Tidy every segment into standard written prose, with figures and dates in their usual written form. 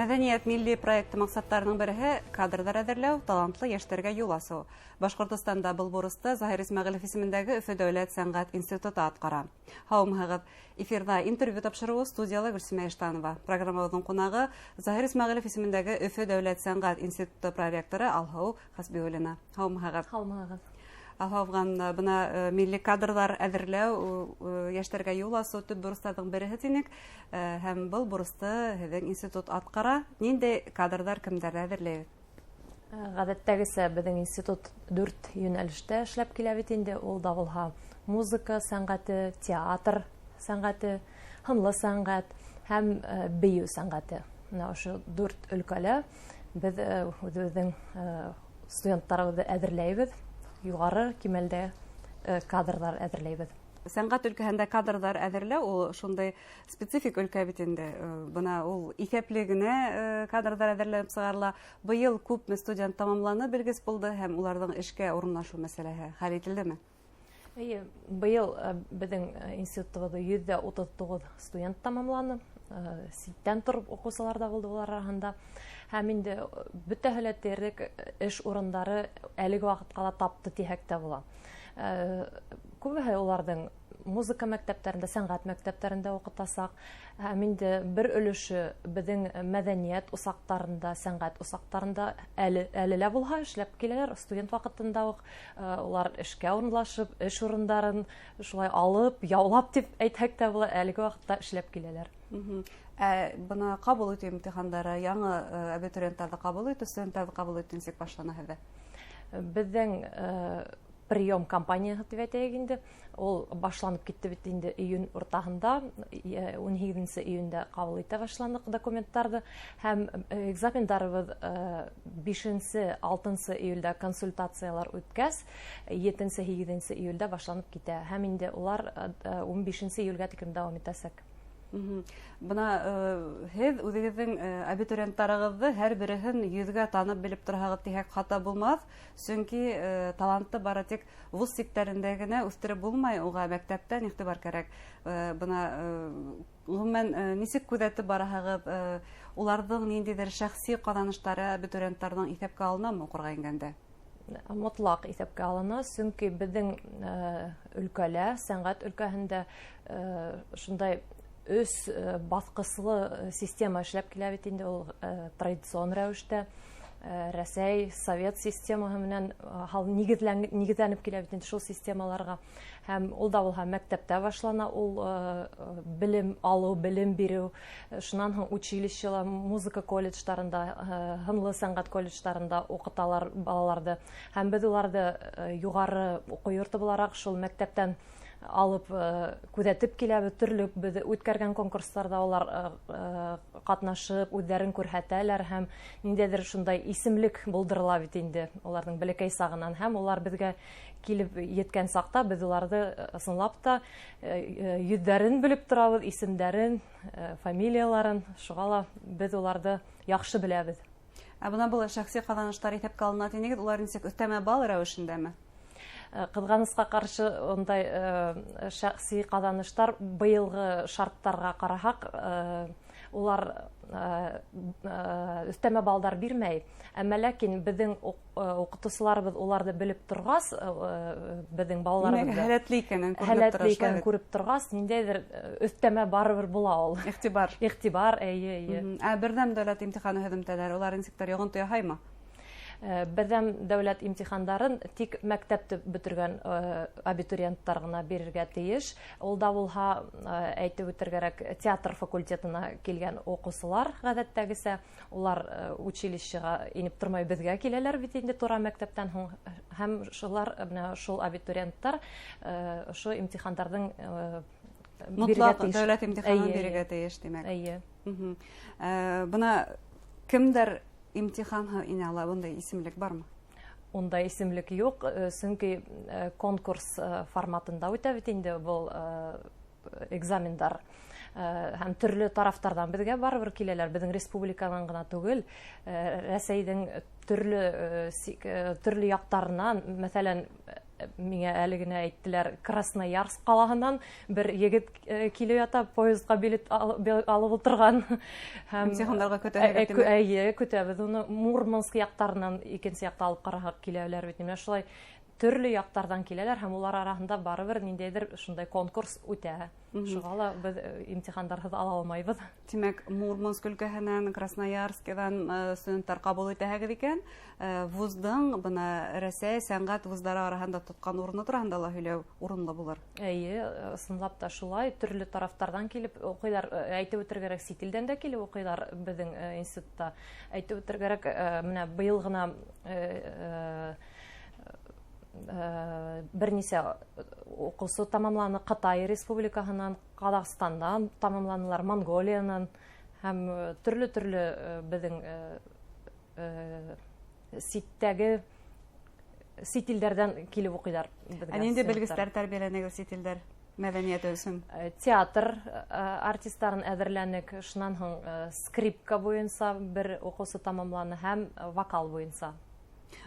Мәдәният милли проекты максаттарының береһе кадрдар әҙерләү, талантлы йәштәргә юл асыу. Башҡортостанда был бурысты Заһир Исмәғилев исемендәге Өфө дәүләт сәнғәт институты атҡара. Һаумыһығыҙ, эфирҙа интервью тапшырыуы студияла Гөлсимә Иштанова. Программабыҙҙың ҡунағы Заһир Исмәғилев исемендәге Өфө дәүләт сәнғәт институты проректоры Алһыу Хасбиуллина. Һаумыһығыҙ. Һаумыһығыҙ. Алһауған бына милли кадрҙар әҙерләү, йәштәргә юл асыу төп бурыстарҙың береһе тинек. Һәм был бурысты һеҙҙең институт атҡара. Ниндәй кадрҙар кемдәрҙе әҙерләйбеҙ? Ғәҙәттәгесә беҙҙең институт 4 йүнәлештә эшләп килә бит инде. Ул да булһа музыка сәнғәте, театр сәнғәте, һынлы сәнғәт һәм бейеү сәнғәте. Ошо 4 өлкәлә беҙ үҙебеҙҙең студенттарыбыҙҙы әҙерләйбеҙ. Юғары кимәлдә кадрҙар әҙерләйбеҙ. Сәнғәт өлкәһендә кадрҙар әҙерләү, ул шундай специфик өлкә бит инде. Бына ул иҫәпле генә кадрҙар әҙерләп сығарыла. Быйыл күпме студент тамамланы, белгес булды, һәм уларҙың эшкә урынлашыу мәсьәләһе хәл ителдеме? Эйе, быйыл беҙҙең институтыбыҙҙы 139 студент тамамланы. Ситтән тороп уҡыусылар да булды улар араһында. Һәм инде бөтәһе лә тиерлек эш урындары әлеге ваҡытҡа ла тапты тиһәк тә була. Күбеһе уларҙың музыка мәктәптәрендә, сәнғәт мәктәптәрендә уҡытасаҡ. Һәм инде бер өлөшө беҙҙең мәҙәниәт усаҡтарында, сәнғәт усаҡтарында әле лә булһа эшләп киләләр. Студент ваҡытында уҡ улар эшкә урынлашып, эш урындарын шулай алып, яулап тип әйтһәк тә була, әлеге ваҡытта эшләп киләләр. Бына ҡабул итеү имтихандары, яңы абитуриенттарҙы ҡабул итеү, студенттарҙы ҡабул итеү нисек башлана һеҙҙә? Беҙҙең прием кампанияһы тип әйтәйек инде. Ул башланып китте бит инде июнь уртаһында, 18 июндә ҡабул итә башланыҡ документтарҙы. Һәм экзамендарыбыҙ 5-6 июлдә консультациялар үткәс, 7-8 июлдә башланып китә. Һәм инде улар 15 июлгә тиклем дауам итәсәк. Бына һеҙ үҙегеҙҙең абитуриенттарығыҙҙы һәр береһен йөҙгә танып белеп тораһығыҙ тиһәк хата булмаҫ, сөнки таланты бары тик вуз сиктәрендә генә үҫтереп булмай, уға мәктәптән иғтибар кәрәк. Бына ғөмүмән нисек күҙәтеп бараһығыҙ, уларҙың ниндәйҙер шәхси ҡаҙаныштары абитуриенттарҙың иҫәпкә алынамы уҡырға ингәндә? Мотлаҡ иҫәпкә алына, сөнки беҙҙең өлкәлә, сәнғәт өлкәһендә шундай 3 баҫҡыслы система эшләп килә бит инде. Ул традицион рәүештә Рәсәй, Совет системаһы менән нигеҙләнеп килә бит инде шул системаларға. Һәм ул да булһа мәктәптә башлана, ул белем алыу, белем биреү. Шунан һуң училищела, музыка колледждарында, һынлы сәнғәт колледждарында уҡыталар балаларҙы. Һәм беҙ уларҙы юғары уҡыу йорто булараҡ шул мәктәптән алып күҙәтеп киләбеҙ, төрлө беҙ үткәргән конкурстарҙа улар ҡатнашып, үҙҙәрен күрһәтәләр һәм ниндәйҙер шундай исемлек булдырыла бит инде уларҙың бәләкәй сағынан. Һәм улар беҙгә килеп еткән саҡта беҙ уларҙы ысынлап та йөҙҙәрен белеп торабыҙ, исемдәрен, фамилияларын. Шуға ла беҙ уларҙы яҡшы беләбеҙ. Бына был шәхси ҡаҙаныштар иҫәпкә алына тинегеҙ, улар нисек өҫтәмә балл рәүешендәме? Ҡыҙғанысҡа ҡаршы ундай шәхси ҡаҙаныштар быйылғы шарттарға ҡараһаҡ, улар өҫтәмә балдар бирмәй. Әммә ләкин беҙҙең уҡытыусыларыбыҙ уларҙы белеп торғас, беҙҙең балаларыбыҙҙы һәләтле икәнен күреп торғас, ниндәйҙер өҫтәмә барыбер була ул. Иғтибар, эйе. Берҙәм дәүләт имтиханы һөҙөмтәләре, улар нисектер йоғонто яһаймы? Берҙәм дәүләт имтихандарын тик мәктәпте бөтөргән абитуриенттар ғына бирергә тейеш. Ул да булһа, әйтеп үтергәрәк, театр факультетына килгән уҡыусылар ғәҙәттәгесә, улар училищеға инеп тормай беҙгә киләләр бит инде тура мәктәптән һуң. Һәм шул абитуриенттар ошо имтихандарҙың мотлаҡ дәүләт имтиханын бирергә тейеш, тимәк. Эйе. Бына кемдәр имтиханға ине ала, ондай исемлек бармы? Ондай исемлек юҡ, сөнки конкурс форматында үтә бит инде был экзамендар. Һәм төрлө тарафтардан беҙгә барыбер киләләр, беҙҙең республиканан ғына түгел, Рәсәйҙең төрлө яҡтарынан, мәҫәлән, миңа әле генә әйттеләр, Красноярск қалаһынан бер егет килеп ята, поездга билет алып утырган. Имтихандарға көтәһегез. Әйе, көтәбез. Уны Мурманск яктарынан икенче якта алып карарга киләләр бит. Менә шулай төрле яктардан киләләр һәм улар арасында барыбер ниндәйдер шундай конкурс үтә. Шуңа ла без имтихандарны ала алмайбыз. Тимәк, Мурманск өлкәһеннән, Красноярскдан студентлар кабул итәһегез икән. Вуздың бына Рәсәй сәнгать вузлары арасында тоткан урыны турында ла һөйләү урынлы булыр. Әйе, ысынлап та шулай, төрле тарафтардан килеп укыйлар. Әйтеп үтергәрәк, сит илдән дә килеп укыйлар безнең институтта. Әйтеп үтергәрәк, менә быел гына бернисә укусы тамамланы Кытай Республикаһынан, Казакъстаннан тамамланалар, Монголиянан һәм төрле безнең сит илдәрдән килеп укыйлар. Нинди белгечләр тәрбияләнәгез сит илдәр мәдәнияте өчен? Театр артистларын әзерләнек, шуннан һоң скрипка буенча бер укусы тамамланы һәм вокал буенча.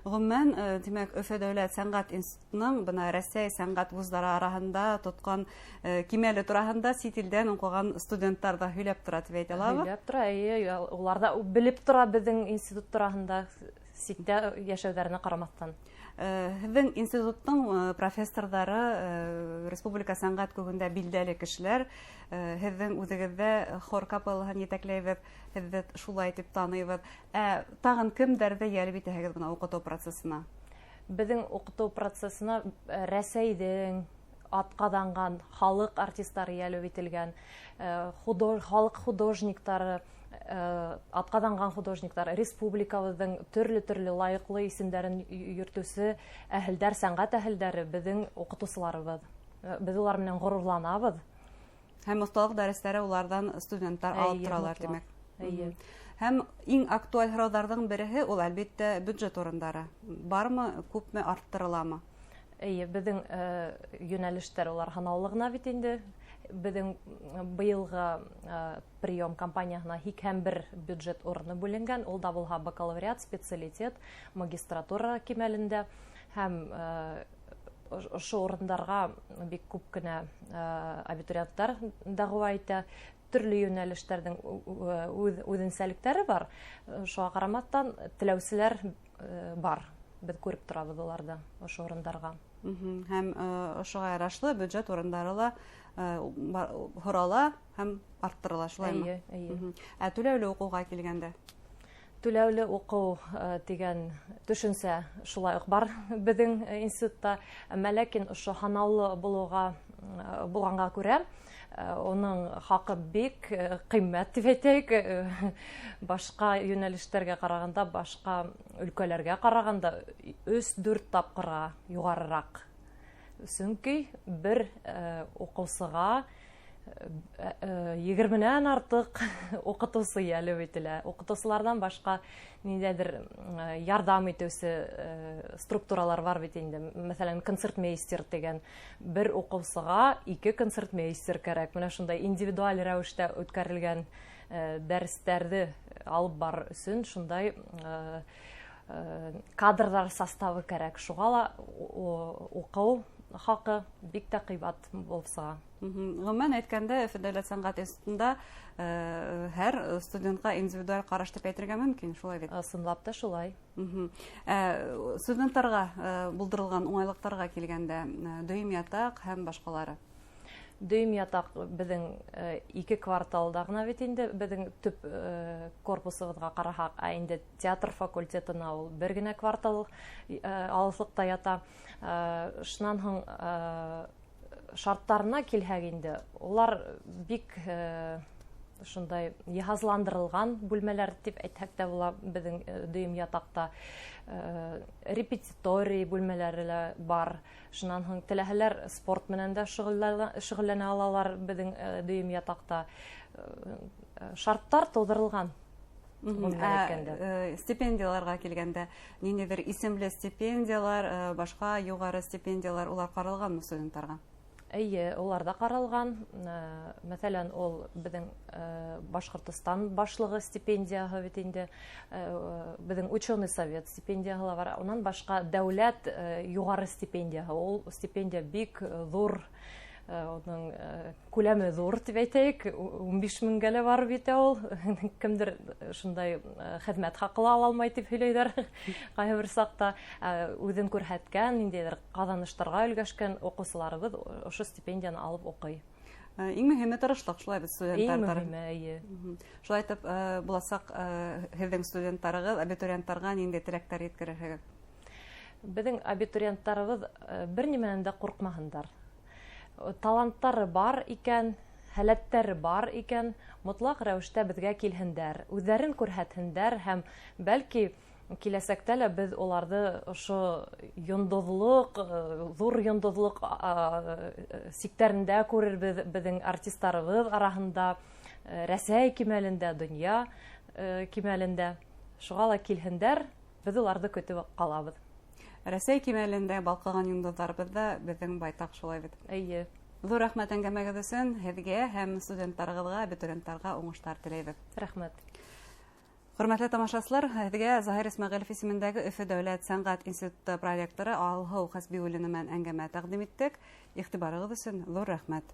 Гомумән, димәк, Өфө дәүләт сәнгать институтының бына Рәсәй сәнгать вузлары арасында тоткан кимәле турында сит илдән укыган студентлар да һөйләп тора дип әйтә алабыз. Һөйләп тора, улар да белеп тора безнең институт турында ситтә яшәүләренә карамастан. Һеҙҙең институттың профессорҙары республика сәнғәт күгендә билдәле кешеләр. Һеҙҙең үҙегеҙҙә хор капеллаһын етәкләйбеҙ, һеҙҙе шулай итеп таныйбыҙ. Тағын кемдәрҙе йәлеп итәһегеҙ бына уҡытыу процессына? Беҙҙең уҡытыу процессына Рәсәйҙең атҡаҙанған халыҡ артистары йәлеп ителгән, халыҡ художниктары, атҡаҙанған художниктар, республикабыҙҙың төрлө лайыҡлы исемдәрен йөртөүсе әһелдәр, сәнғәт әһелдәре беҙҙең уҡытыусыларыбыҙ. Беҙ улар менән ғорурланабыҙ. Һәм оҫталыҡ дәрестәре уларҙан студенттар алып торалар, тимәк. Һәм иң актуаль һорауҙарҙың береһе ул, әлбиттә, бюджет урындары. Бармы, күпме, арттырыламы? Эйе, беҙҙең йүнәлештәр улар һанаулы ғына бит инде. Беҙҙең быйылғы прием кампанияһына 81 бюджет урыны бүленгән. Ул да булһа бакалавриат, специалитет, магистратура кимәлендә. Һәм ошо урындарға бик күп кенә абитуриенттар дәғүә итә. Төрлө йүнәлештәрҙең үҙенсәлектәре бар. Шуға ҡарамаҫтан теләүселәр бар. Беҙ күреп торабыҙ уларҙы ошо урындарға. Һәм ошоға ярашлы бюджет урындары ла һорала һәм арттырыла, шулаймы? Эйе. Түләүле уҡыуға килгәндә? Түләүле уҡыу тигән төшөнсә шулай уҡ бар беҙҙең институтта. Ләкин ошо һанаулы булғанға күрә, уның хаҡы бик ҡиммәт тип әйтәйек. Башҡа йүнәлештәргә ҡарағанда, башҡа өлкәләргә ҡарағанда 3-4 тапҡырға юғарыраҡ. Сөнки бер уҡыусыға 20-нән артыҡ уҡытыусы йәлеп ителә. Уҡытыусыларҙан башҡа ниндәйҙер ярҙам итеүсе структуралар бар бит инде. Мәҫәлән, концертмейстер тигән. Бер уҡыусыға 2 концертмейстер кәрәк. Менә шундай индивидуаль рәүештә үткәрелгән дәрестәрҙе алып бар өсөн шундай кадрҙар составы кәрәк. Шуға ла уҡыу хаҡы бик тә ҡыйбат булып сыға. Ғөмүмән әйткәндә, Өфө дәүләт сәнғәт институтында һәр студентҡа индивидуаль ҡараш дип әйтергә мөмкин, шулай бит? Ысынлап та шулай. Студенттарға булдырылған уңайлыҡтарға килгәндә, дөйөм ятаҡ һәм башҡалары? Дөйөм ятаҡ беҙҙең 2 кварталда ғына бит инде беҙҙең төп корпусыбыҙға ҡараһаҡ, ә инде театр факультетына ул бер генә квартал алыҫлыҡта ята. Шунан һуң шарттарына килһәк инде, улар бик шундай йыһазландырылған бүлмәләр дип әйтһәк тә була беҙҙең дөйөм ятаҡта. Репетиторий бүлмәләре лә бар. Шунан һуң теләһәләр спорт менән дә шөғөлләнә алалар беҙҙең дөйөм ятаҡта. Шарттар тыуҙырылған. Стипендияларға килгәндә, ниндәйҙер исемле стипендиялар, башҡа юғары стипендиялар, улар ҡаралғанмы студенттарға? Әйе, улар да каралган. Мәсәлән, ул безнең Башкортстан башлыгы стипендияһы бит инде, безнең ученый совет стипендияһы бар. Унан башка дәүләт югары стипендияһы. Ул стипендия бик зур. Оның күләме зур дип әйтәйек, 15 меңгә лә бар бит ул. Кемдер шундай хезмәт хакы ала алмай дип һөйләйләр. Кайбер сакта үзен күрһәткән, ниндидер казаныштырга өлгәшкән укучыларыбыз ошо стипендияны алып укый. Иң мөһиме тырышлык, шулай бит студентлар. Иң мөһиме, әйе. Шулай итеп, буласак һеҙҙең студенттарығыҙ, абитуриенттарға ниндәй теләктәр еткерерһегеҙ? Безнең абитуриенттарыбыз бер нимәнән дә курҡмаһындар. Таланттары бар икән, һәләттәре бар икән, мотлаҡ рәүештә беҙгә килһендәр, үҙҙәрен күрһәтһендәр һәм бәлки киләсәктә лә беҙ уларҙы ошо йондоҙлоҡ, ҙур йондоҙлоҡ сиктәрендә күрербеҙ, беҙҙең артистарыбыҙ араһында, Рәсәй кимәлендә, донъя кимәлендә. Шуға ла килһендәр, беҙ уларҙы көтөп ҡалабыҙ. Рәсәй кимәлендә балҡыған йондоҙҙарыбыҙҙа беҙҙең байтаҡ шулай бит. Әйе. Ҙур рәхмәт әңгәмәгеҙ өсөн һеҙгә һәм студенттарығыҙға, абитуриенттарға уңыштар теләйбеҙ. Рәхмәт. Хөрмәтле тамашасылар, һеҙгә Заһир Исмәғилев исемендәге Өфө дәүләт сәнғәт институты проректоры Алһыу Хәсби менән әңгәмә тәҡдим иттек. Иғтибарығыҙ өсөн ҙур рәхмәт.